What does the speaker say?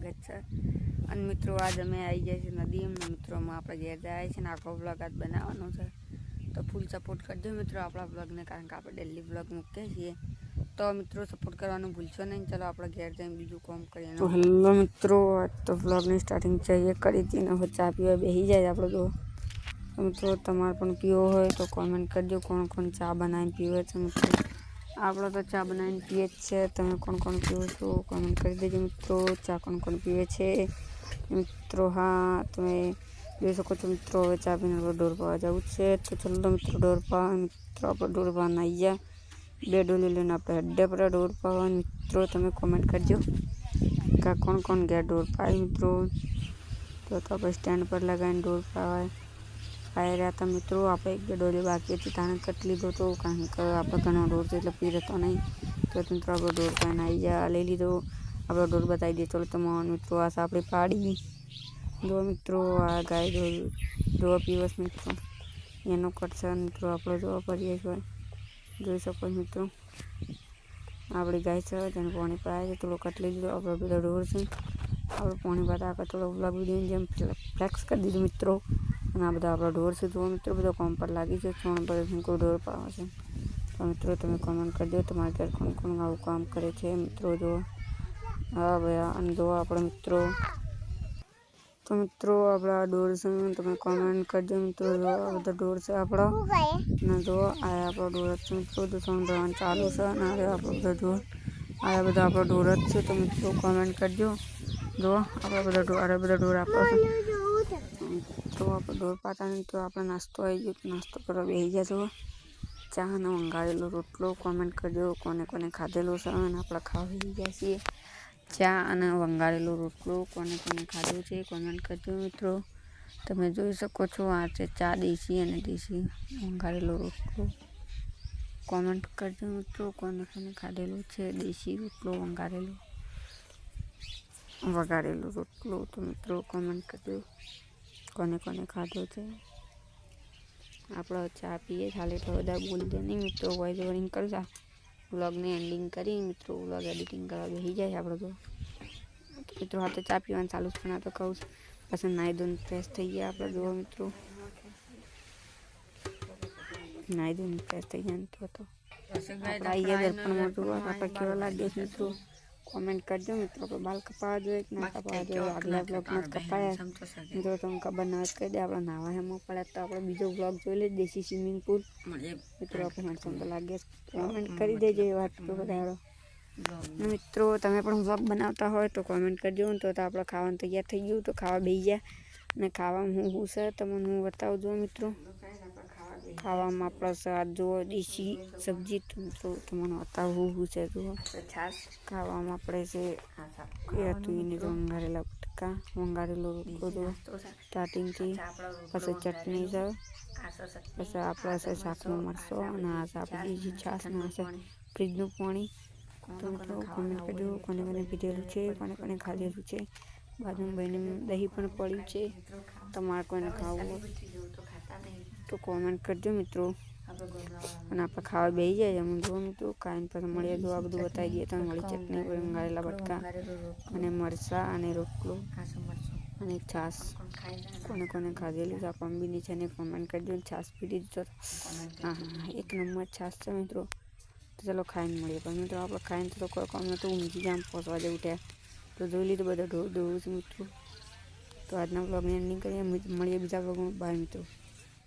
સ્વાગત છે। અને મિત્રો આજ અમે આવી જાય છે નદીમાં મિત્રોમાં આપણે ઘેર જાય છે ને આખો બ્લોગ આજ બનાવવાનો છે, તો ફૂલ સપોર્ટ કરજો મિત્રો આપણા બ્લોગને, કારણ કે આપણે ડેલી બ્લોગ મૂકીએ છીએ। તો મિત્રો સપોર્ટ કરવાનું ભૂલશો નહીં। ચલો આપણે ઘેર જઈને બીજું કામ કરીએ। તો હેલો મિત્રો, આજ તો બ્લોગની સ્ટાર્ટિંગ चाहिए કરી હતી ને હવે ચા પીવા બેસી જાય આપણે। તો મિત્રો તમારે પણ પીવો હોય તો કોમેન્ટ કરજો કોણ કોણ ચા બનાવીને પીવે છે મિત્રો। આપણે તો ચા બનાવીને પીએ જ છે, તમે કોણ કોણ પીવો છો કોમેન્ટ કરી દેજો મિત્રો। ચા કોણ કોણ પીવે છે મિત્રો? હા, તમે જોઈ શકો છો મિત્રો, હવે ચા પીને આપણે ઢોર પાવા જવું છે। તો ચલો મિત્રો ઢોર પાવા, મિત્રો આપણે ઢોર પાવા નાહી ગયા, બે ડોલી લઈને આપણે હડ્ડે પર ઢોર પાવા। મિત્રો તમે કોમેન્ટ કરજો કે કોણ કોણ ગયા ઢોર પાય મિત્રો। તો આપણે સ્ટેન્ડ પર લગાવીને ઢોર પાવા પાઈ રહ્યા હતા મિત્રો। આપણે એક બે ડોલી બાકી હતી તાણે કટ લીધો હતો, કારણ કે આપણે ઘણો ઢોર છે એટલે પી રહેતો નહીં। તો મિત્રો આપણે ઢોર પાઈને આવી ગયા, લઈ લીધો, આપણે ઢોર બતાવી દઈએ। ચલો તમારા મિત્રો આ આપણી પાડી જો મિત્રો, આ ગાય જોવા પીવસ મિત્રો, એનો કટશે મિત્રો આપણે જોવા પડીએ છે, જોઈ શકો મિત્રો આપણી ગાય છે તેને પાણી પાય છે। થોડો કટ લઈ લીધો, આપણે બધા ઢોર છે, આપણે પાણી પાતા આગળ થોડો બ્લોગ વિડીયો જેમ ફ્લેક્સ કરી દીધું મિત્રો। અને આ બધા આપણા ઢોર છે જુઓ મિત્રો, બધા કામ પર લાગી છે, ત્રણ પર કોઈ ઢોર પાવે છે। તો મિત્રો તમે કોમેન્ટ કરજો તમારે ઘર કોણ કોણ આવું કામ કરે છે મિત્રો। જો હા ભાઈ, અને જો આપણે મિત્રો, તો મિત્રો આપણા ઢોર છે, તમે કોમેન્ટ કરજો મિત્રો। જો આ બધા ઢોર છે આપણા, ને જો આ આપણો ઢોર છે મિત્રો, તો સંભળવાનું ચાલુ છે, અને આ આપણો બધા ઢોર, આ બધા આપણો ઢોર જ છે। તો મિત્રો કોમેન્ટ કરજો, જો આપણા બધા ઢોર આપણા છે તો આપણે ઢોર પાતા નહીં। તો આપણે નાસ્તો આવી ગયો, નાસ્તો કરવા બેસી ગયા। જો ચા અને વંગાળેલો રોટલો, કોમેન્ટ કરજો કોને કોને ખાધેલો છે, અને આપણે ખાવા બેસી ગયા છીએ। ચા અને વંગાળેલો રોટલો કોને કોને ખાધો છે કોમેન્ટ કરજો મિત્રો। તમે જોઈ શકો છો આ છે ચા દેશી અને દેશી વંગાળેલો રોટલો, કોમેન્ટ કરજો મિત્રો કોને કોને ખાધેલો છે દેશી રોટલો વંગાળેલો રોટલો। તો મિત્રો કોમેન્ટ કરજો કોને કોને ખાધો છે। આપણે ચા પીએ ખાલી એટલે બધા બોલી દે નહીં મિત્રો, વોઇસ ઓવરિંગ કરતા વ્લોગને એન્ડિંગ કરી મિત્રો, વ્લોગ એડિટિંગ કરવા બેસી જાય આપણે। તો મિત્રો હાથે ચા પીવાનું ચાલુ જ પણ તો કહું છું, પછી નાહી ધોઈને ફ્રેશ થઈ ગયા આપણે। જુઓ મિત્રો નાહી ધોઈને ફ્રેશ થઈ ગયા તો આપણે આવી ગયા દર્પણમાં, જુઓ આપણે કેવા લાગે છે મિત્રો, કોમેન્ટ કરજો મિત્રો। આપણે બાલ કપાવા જોઈએ કે ના કપાવા જોઈએ? આગલા બ્લોગમાં જ કપાયા મિત્રો, તમને ખબર ના જ કહી દે। આપણે નાવા હેમાં પડ્યા તો આપણે બીજો બ્લોગ જોઈ લે, દેશી સ્વિમિંગ પુલ મિત્રો, આપણે હેન્ડસમ તો લાગે, કોમેન્ટ કરી દેજો એ વાત તો બધા મિત્રો। તમે પણ બ્લોગ બનાવતા હોય તો કોમેન્ટ કરજો। તો આપણે ખાવાનું તૈયાર થઈ ગયું, તો ખાવા બેસી ગયા, અને ખાવામાં હું છે તમને હું બતાવજો મિત્રો। ખાવામાં આપણા સ્વાદ જુઓ, દેશી સબ્જી મિત્રો તમને બતાવું હું છે જુઓ। છાશ ખાવામાં આપણે છે એ હતું એને વંગાળેલા બટકા, વંગાળેલો રોટલો જુઓ સ્ટાર્ટિંગથી, પછી ચટણી છે, પછી આપણે છે શાકનો મરચો, અને આ છે આપણી દેશી છાશ, ને આ છે ફ્રીજનું પાણી। તો મિત્રો કોમેન્ટ કરજો કોને કોને પીધેલું છે, કોને કોને ખાધેલું છે। બાજુમાં ભાઈને દહીં પણ પડ્યું છે, તમારે કોઈને ખાવું હોય તો કોમેન્ટ કરજો મિત્રો। અને આપણે ખાવા બેસી જાય એમ જુઓ મિત્રો, ખાઈને પછી મળીએ, જો આ બધું બતાવી દઈએ તમે, મળી ચટણી, વંગાળેલા બટકા અને મરચાં અને રોટલો અને છાશ, કોને કોને ખાધેલું છે આ કોમ્બિનેશન એ કોમેન્ટ કરજો। છાશ પી લીધી તો હા હા એક નંબર છાશ છે મિત્રો। તો ચલો ખાઈને મળીએ, પણ મિત્રો આપણે ખાઈને તો કોઈ કામ નહોતું, ઊંઘી જામ પહોંચવા જેવું ઉઠ્યા, તો જોઈ લીધું બધા ઢોર છે મિત્રો। તો આજના બ્લોગની એન્ડિંગ કરીએ, મળીએ બીજા બ્લોગમાં, બાય મિત્રો।